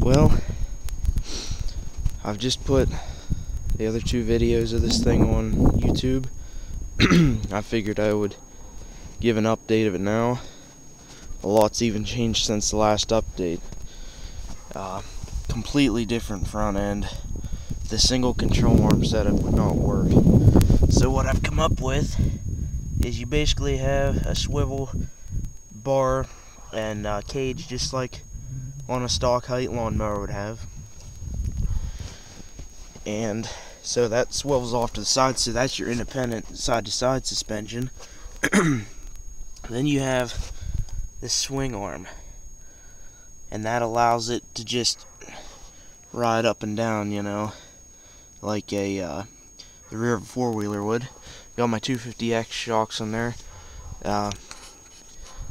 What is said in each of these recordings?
Well, I've just put the other two videos of this thing on YouTube. I figured I would give an update of it now. A lot's even changed since the last update. Completely different front end. The single control arm setup would not work. So what I've come up with is you basically have a swivel bar and cage just like on a stock height lawnmower would have. And so that swivels off to the side, so that's your independent side-to-side suspension. Then you have this swing arm, and that allows it to just ride up and down, you know, like the rear of a four-wheeler would. Got my 250X shocks on there.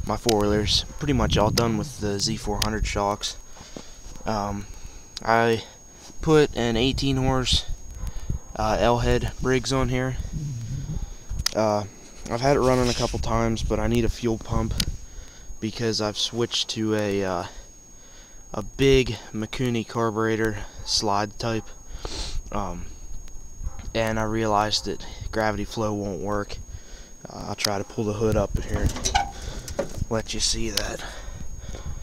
My four-wheeler's pretty much all done with the Z400 shocks. I put an 18 horse L-head Briggs on here. I've had it running a couple times, but I need a fuel pump because I've switched to a big Mikuni carburetor slide type, and I realized that gravity flow won't work. I'll try to pull the hood up here, let you see that.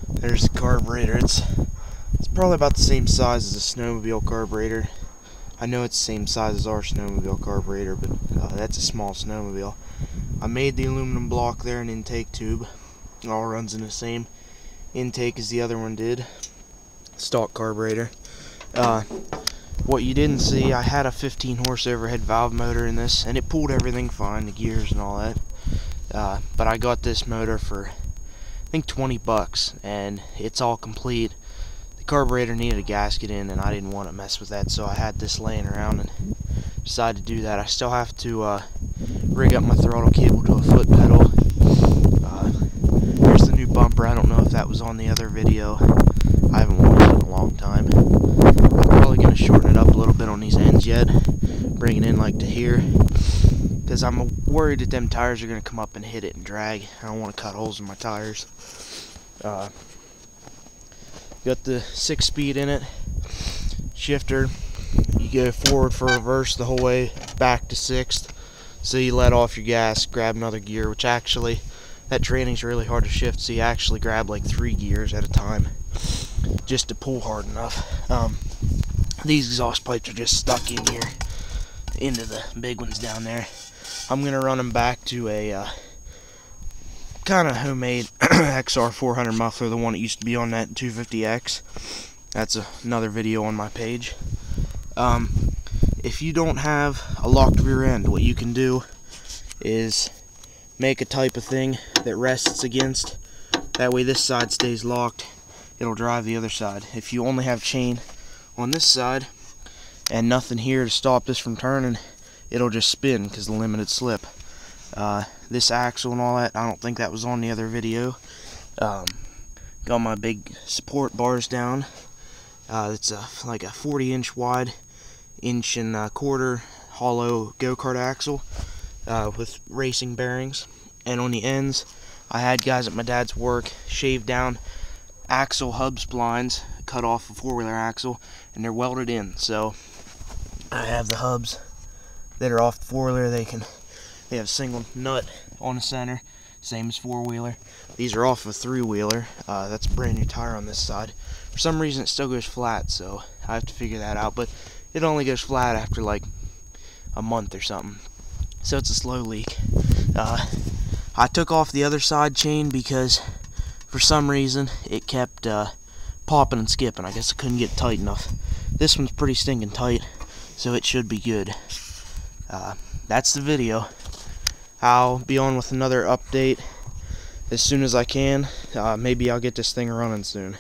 There's the carburetor. It's probably about the same size as a snowmobile carburetor. I know it's the same size as our snowmobile carburetor, but that's a small snowmobile. I made the aluminum block there, an intake tube. It all runs in the same intake as the other one did. Stock carburetor. What you didn't see, I had a 15 horse overhead valve motor in this, and it pulled everything fine, the gears and all that. But I got this motor for, I think, 20 bucks, and it's all complete. The carburetor needed a gasket in, and I didn't want to mess with that, so I had this laying around and decided to do that. I still have to rig up my throttle cable to a foot pedal. Here's the new bumper. I don't know if that was on the other video. I haven't watched it in a long time. I'm probably going to shorten it up a little bit on these ends yet, bring it in like to here, because I'm worried that them tires are going to come up and hit it and drag. I don't want to cut holes in my tires. Got the 6-speed in it. Shifter, you go forward for reverse the whole way back to 6th. So you let off your gas, grab another gear, which actually, that training's really hard to shift, so you actually grab like 3 gears at a time just to pull hard enough. These exhaust pipes are just stuck in here into the big ones down there. I'm going to run them back to a kind of homemade XR400 muffler, the one that used to be on that 250X. That's another video on my page. If you don't have a locked rear end, what you can do is make a type of thing that rests against. That way this side stays locked. It'll drive the other side. If you only have chain on this side and nothing here to stop this from turning, it'll just spin because of the limited slip. This axle and all that, I don't think that was on the other video. Got my big support bars down. It's like a 40-inch wide, 1.25-inch hollow go-kart axle with racing bearings. And on the ends, I had guys at my dad's work shave down axle hub splines, cut off a four-wheeler axle, and they're welded in. So I have the hubs that are off the four-wheeler. They have a single nut on the center, same as four-wheeler. These are off a three-wheeler. That's a brand new tire on this side. For some reason it still goes flat, so I have to figure that out, but it only goes flat after like a month or something, so it's a slow leak. I took off the other side chain because for some reason it kept popping and skipping. I guess I couldn't get tight enough. This one's pretty stinking tight, so it should be good. That's the video. I'll be on with another update as soon as I can. Maybe I'll get this thing running soon.